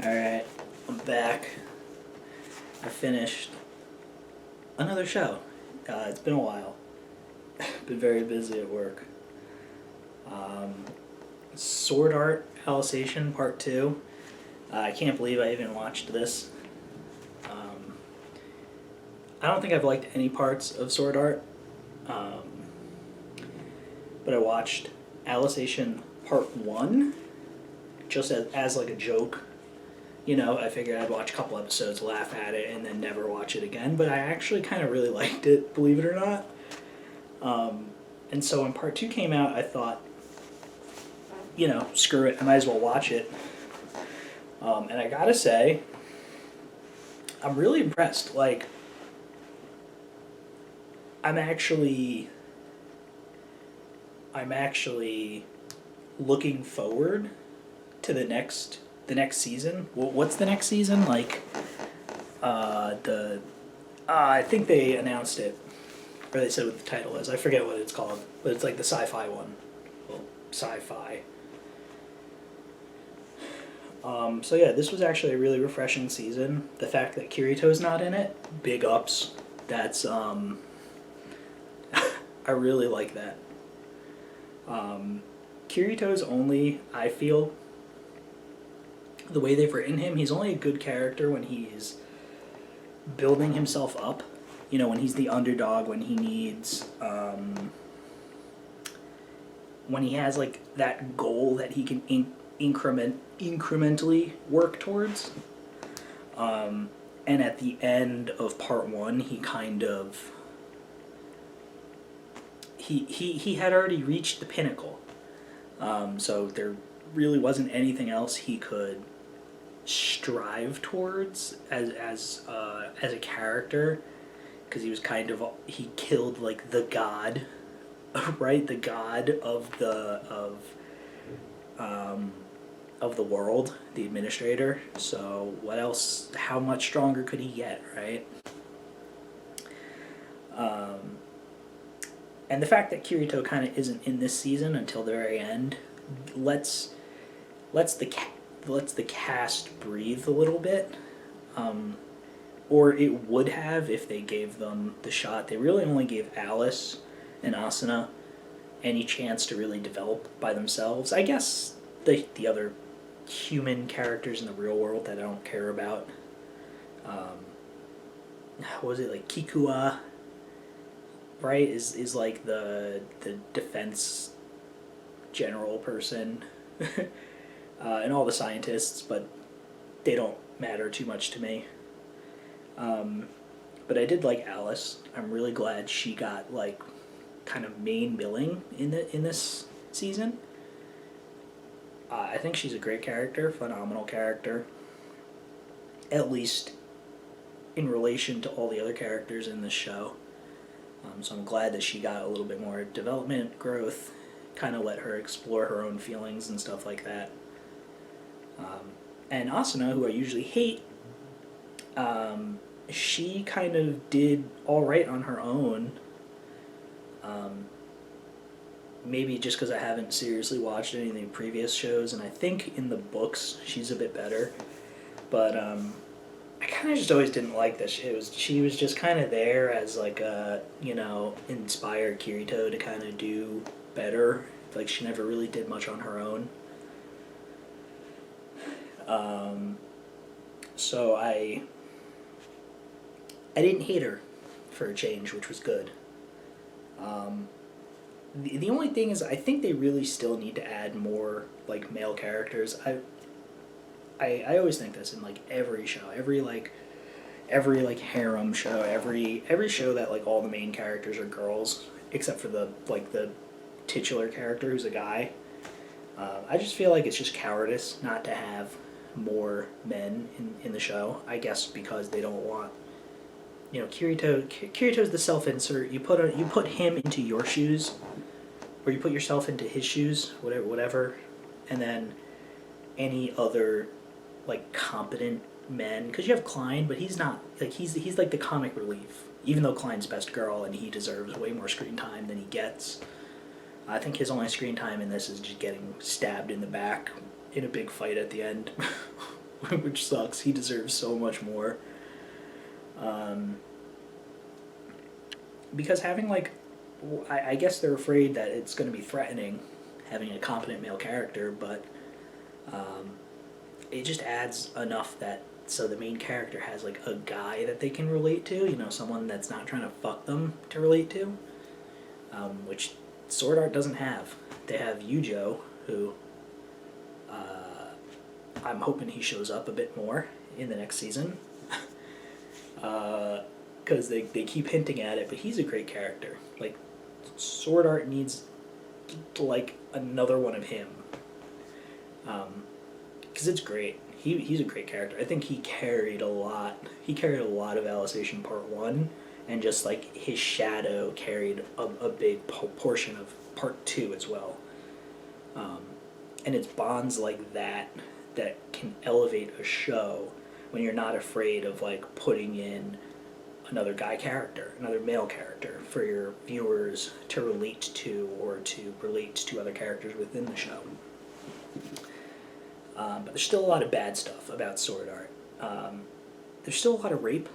Alright, I'm back. I finished another show. It's been a while. Been very busy at work. Um, Sword Art Alicization Part 2. I can't believe I even watched this. Um, I don't think I've liked any parts of Sword Art, um, but I watched Alicization Part 1 just as like a joke. You know, I figured I'd watch a couple episodes, laugh at it, and then never watch it again. But I actually kind of really liked it, believe it or not. And so when part 2 came out, I thought, you know, screw it, I might as well watch it. And I gotta say, I'm really impressed. Like, I'm actually looking forward to the next season. What's the next season? Like, I think they announced it, or they said what the title is. I forget what it's called, but it's like the sci-fi one. Well, sci-fi. So yeah, this was actually a really refreshing season. The fact that Kirito's not in it, big ups. That's I really like that. Kirito's only, I feel, the way they've written him, he's only a good character when he's building himself up. You know, when he's the underdog, when he needs, when he has like that goal that he can incrementally work towards. And at the end of part 1, he kind of he had already reached the pinnacle. So there really wasn't anything else he could strive towards as a character, because he was kind of, he killed like the god, right? The god of the world, the administrator. So what else? How much stronger could he get, right? And the fact that Kirito kind of isn't in this season until the very end lets the cast breathe a little bit, or it would have if they gave them the shot. They really only gave Alice and Asuna any chance to really develop by themselves. I guess the other human characters in the real world that I don't care about. What was it, like Kikua? Right, is like the defense general person, and all the scientists, but they don't matter too much to me. But I did like Alice. I'm really glad she got like kind of main billing in this season. I think she's a great character, phenomenal character. At least in relation to all the other characters in this show. So I'm glad that she got a little bit more development, growth, kind of let her explore her own feelings and stuff like that. And Asuna, who I usually hate, she kind of did all right on her own. Maybe just because I haven't seriously watched any of the previous shows, and I think in the books she's a bit better. But I kind of just always didn't like that. She was just kind of there as like a, you know, inspired Kirito to kind of do better. Like she never really did much on her own. So I didn't hate her for a change, which was good. The only thing is, I think they really still need to add more like male characters. I always think this in like every show, every harem show, every show that like all the main characters are girls, except for the titular character who's a guy. I just feel like it's just cowardice not to have more men in the show. I guess because they don't want, you know, Kirito's the self-insert. You put him into your shoes, or you put yourself into his shoes, whatever, and then any other like competent men, because you have Klein, but he's not like he's like the comic relief, even though Klein's best girl and he deserves way more screen time than he gets. I think his only screen time in this is just getting stabbed in the back in a big fight at the end. which sucks. He deserves so much more. Because having like, I guess they're afraid that it's going to be threatening having a competent male character, but it just adds enough that so the main character has like a guy that they can relate to, you know, someone that's not trying to fuck them to relate to, which Sword Art doesn't have. They have Yujo, who I'm hoping he shows up a bit more in the next season, because they keep hinting at it, but he's a great character. Like, Sword Art needs like another one of him, because it's great. He's a great character. I think he carried a lot. He carried a lot of Alicization Part 1, and just like his shadow carried a big portion of Part 2 as well. And it's bonds like that that can elevate a show when you're not afraid of like putting in another guy character, another male character for your viewers to relate to, or to relate to other characters within the show. But there's still a lot of bad stuff about Sword Art. There's still a lot of rape.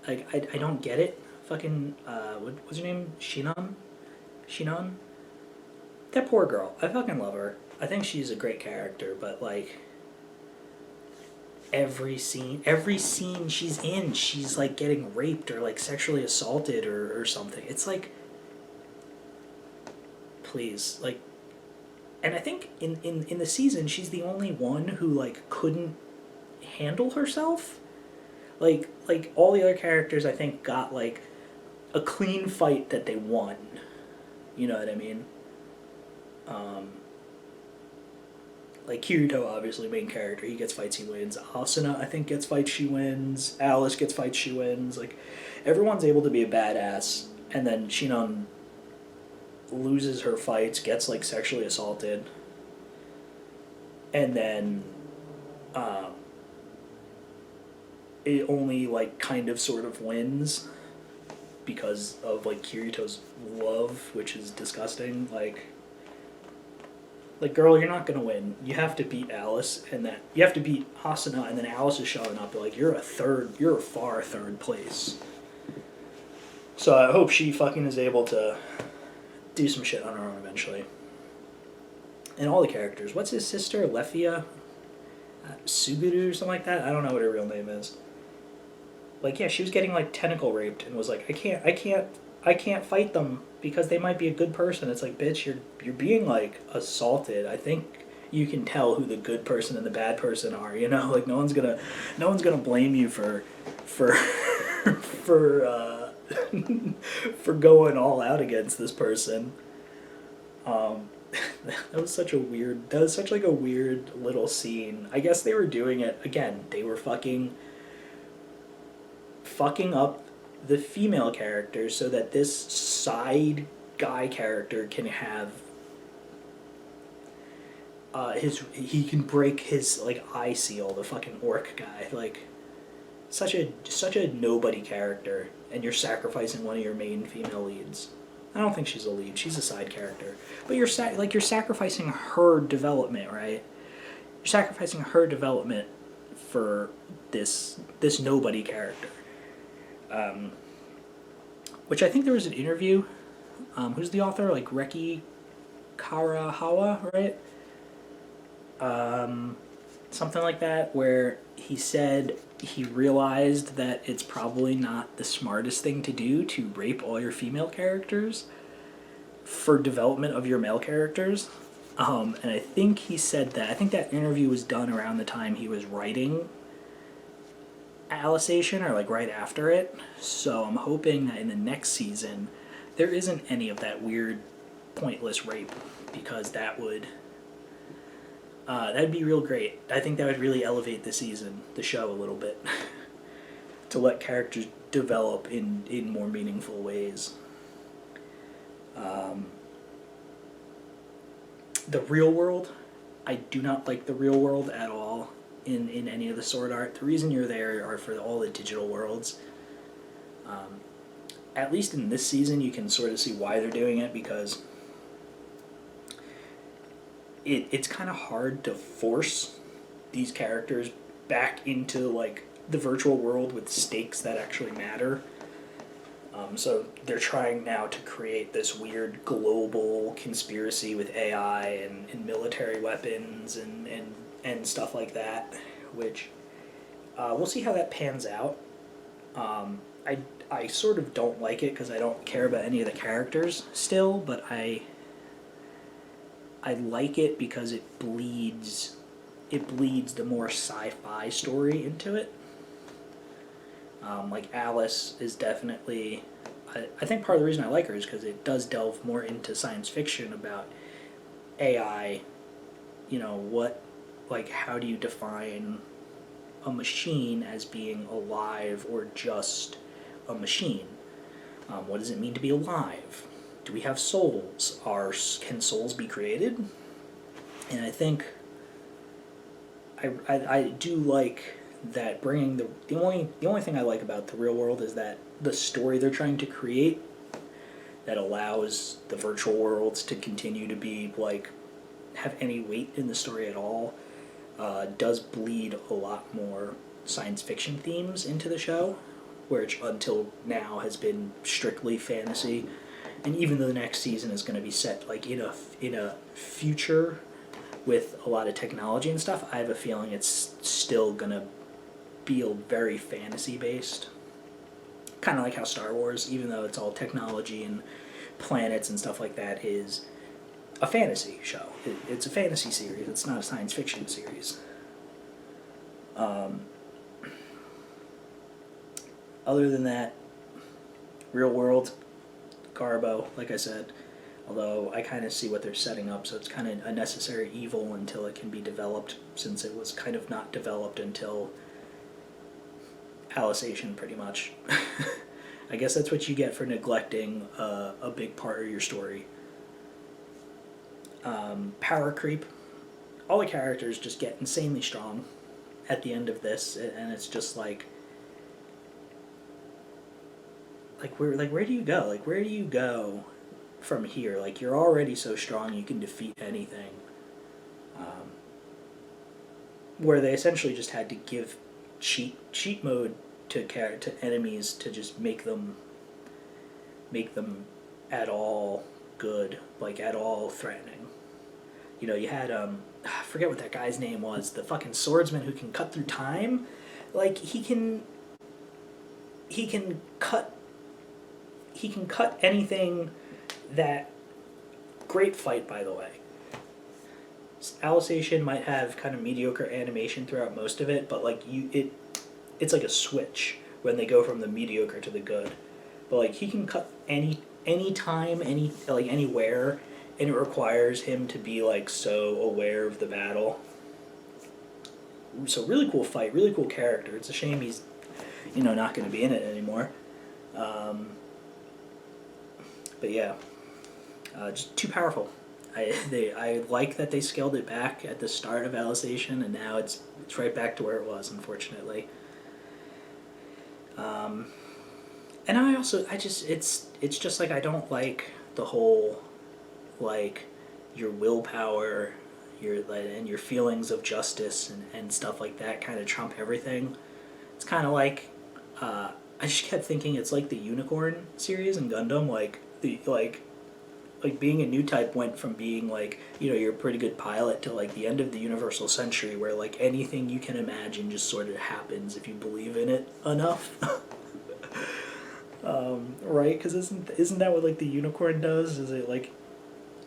Like, I don't get it. Fucking, what's her name? Shinon? That poor girl. I fucking love her. I think she's a great character, but like, every scene she's in, she's like getting raped or like sexually assaulted or something. It's like, please, like, and I think in the season she's the only one who like couldn't handle herself. Like all the other characters I think got like a clean fight that they won. You know what I mean? Like Kirito, obviously main character, he gets fights, he wins. Asuna, I think, gets fights, she wins. Alice gets fights, she wins. Like, everyone's able to be a badass, and then Shinon loses her fights, gets like sexually assaulted, and then it only like kind of sort of wins because of like Kirito's love, which is disgusting. Like, girl, you're not gonna win. You have to beat Alice, and then you have to beat Asuna, and then Alice is showing up. Like, you're a far third place. So I hope she fucking is able to do some shit on her own eventually. And all the characters. What's his sister? Lefia? Suguru or something like that? I don't know what her real name is. Like, yeah, she was getting like tentacle raped and was like, I can't fight them because they might be a good person. It's like, bitch, you're being like assaulted. I think you can tell who the good person and the bad person are, you know? Like, no one's gonna blame you for for going all out against this person. That was such a weird little scene. I guess they were doing it again. They were fucking up the female character so that this side guy character can have he can break his like eye seal, the fucking orc guy. Like, such a nobody character, and you're sacrificing one of your main female leads. I don't think she's a lead, she's a side character, but you're sacrificing her development, right? You're sacrificing her development for this nobody character. Which I think there was an interview. Who's the author? Like Reki Karahawa, right? Something like that, where he said he realized that it's probably not the smartest thing to do to rape all your female characters for development of your male characters. And I think he said that. I think that interview was done around the time he was writing Alicization, or like right after it. So I'm hoping that in the next season there isn't any of that weird pointless rape, because that'd be real great. I think that would really elevate the show a little bit to let characters develop in more meaningful ways. The real world, I do not like the real world at all in any of the Sword Art. The reason you're there are for all the digital worlds. At least in this season, you can sort of see why they're doing it, because it's kind of hard to force these characters back into like the virtual world with stakes that actually matter. So they're trying now to create this weird global conspiracy with AI and military weapons and stuff like that, which we'll see how that pans out. I sort of don't like it because I don't care about any of the characters still, but I like it because it bleeds the more sci-fi story into it. Like Alice is definitely, I think part of the reason I like her is because it does delve more into science fiction about AI, how do you define a machine as being alive or just a machine? What does it mean to be alive? Do we have souls? Can souls be created? And I think I do like that bringing the only thing I like about the real world is that the story they're trying to create that allows the virtual worlds to continue to be like have any weight in the story at all does bleed a lot more science fiction themes into the show, which until now has been strictly fantasy. And even though the next season is going to be set like in a future with a lot of technology and stuff, I have a feeling it's still going to be very fantasy based. Kind of like how Star Wars, even though it's all technology and planets and stuff like that, is a fantasy show. It's a fantasy series. It's not a science fiction series. Other than that, real world, Garbo, like I said, although I kind of see what they're setting up, so it's kind of a necessary evil until it can be developed, since it was kind of not developed until Alicization, pretty much. I guess that's what you get for neglecting a big part of your story. Power creep. All the characters just get insanely strong at the end of this, and it's just like where do you go? Like, where do you go from here? Like, you're already so strong you can defeat anything. Where they essentially just had to give cheat mode to enemies to just make them at all good, like at all threatening. You had I forget what that guy's name was, the fucking swordsman who can cut through time. Like he can cut anything. That great fight, by the way. Alicization might have kind of mediocre animation throughout most of it, but like it's like a switch when they go from the mediocre to the good. But like he can cut any time, anywhere, and it requires him to be like so aware of the battle. So really cool fight, really cool character. It's a shame he's not going to be in it anymore. But yeah, just too powerful. I like that they scaled it back at the start of Alicization, and now it's right back to where it was, unfortunately. And it's just like I don't like the whole like your willpower, and your feelings of justice and stuff like that kind of trump everything. It's kind of like I just kept thinking it's like the Unicorn series in Gundam, like being a new type went from being like you're a pretty good pilot to like the end of the Universal Century where like anything you can imagine just sort of happens if you believe in it enough. Right? Because isn't that what like the Unicorn does? Is it like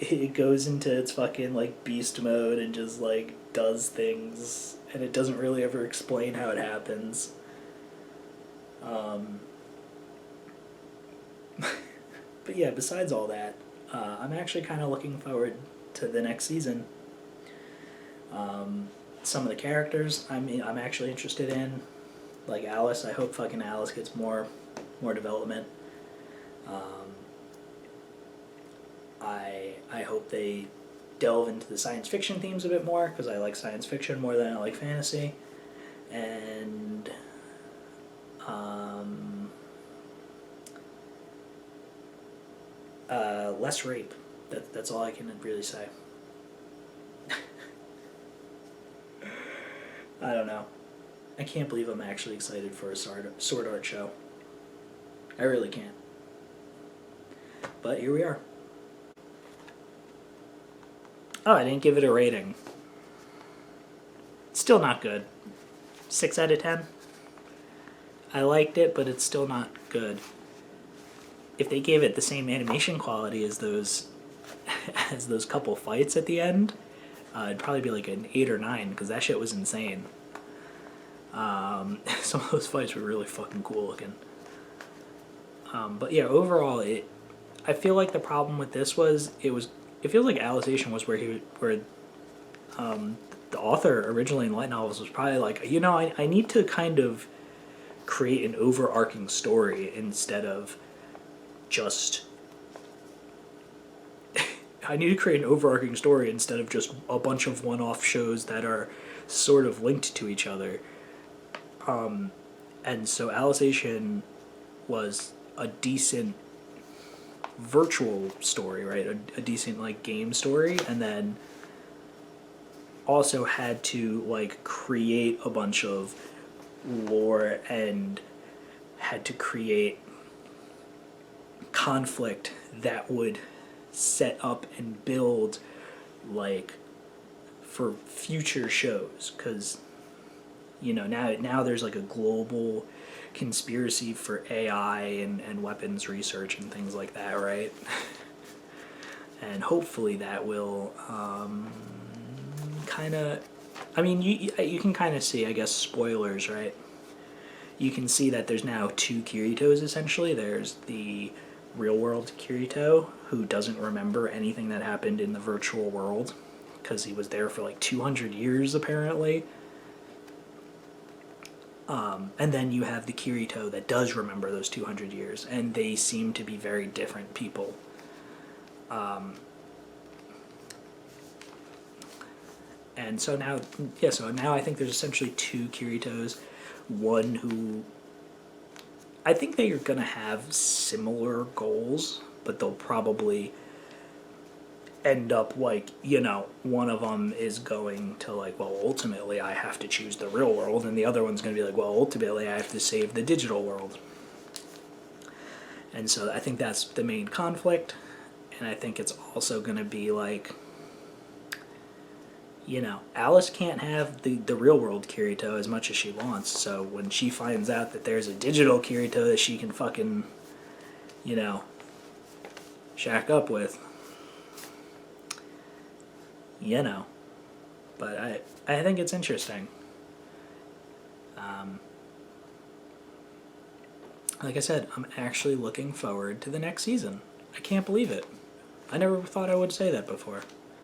it goes into its fucking like beast mode and just like does things, and it doesn't really ever explain how it happens. But yeah, besides all that, I'm actually kind of looking forward to the next season. Some of the characters I'm actually interested in, like Alice. I hope fucking Alice gets more development. I hope they delve into the science fiction themes a bit more, because I like science fiction more than I like fantasy. And less rape. That's all I can really say. I don't know. I can't believe I'm actually excited for a Sword Art show. I really can't. But here we are. Oh, I didn't give it a rating. Still not good. 6 out of 10. I liked it, but it's still not good. If they gave it the same animation quality as those couple fights at the end, it'd probably be like an 8 or 9, because that shit was insane. Some of those fights were really fucking cool looking. But yeah, overall, I feel like the problem with this was it feels like Alicization was where the author originally in light novels was probably like, I need to kind of create an overarching story instead of just I need to create an overarching story instead of just a bunch of one-off shows that are sort of linked to each other. And so Alicization was a decent virtual story, right? A decent like game story, and then also had to like create a bunch of lore and had to create conflict that would set up and build like for future shows, because now there's like a global conspiracy for AI and weapons research and things like that, right? And hopefully that will kind of, I mean, you can kind of see, I guess, spoilers, right? You can see that there's now 2 Kiritos, essentially. There's the real-world Kirito, who doesn't remember anything that happened in the virtual world, because he was there for like 200 years, apparently. And then you have the Kirito that does remember those 200 years, and they seem to be very different people. And so now I think there's essentially 2 Kiritos. One who, I think they are going to have similar goals, but they'll probably end up like, one of them is going to like, well, ultimately I have to choose the real world, and the other one's going to be like, well, ultimately I have to save the digital world. And so I think that's the main conflict, and I think it's also going to be like, Alice can't have the real world Kirito as much as she wants, so when she finds out that there's a digital Kirito that she can fucking, shack up with, but I think it's interesting. Like I said, I'm actually looking forward to the next season. I can't believe it. I never thought I would say that before.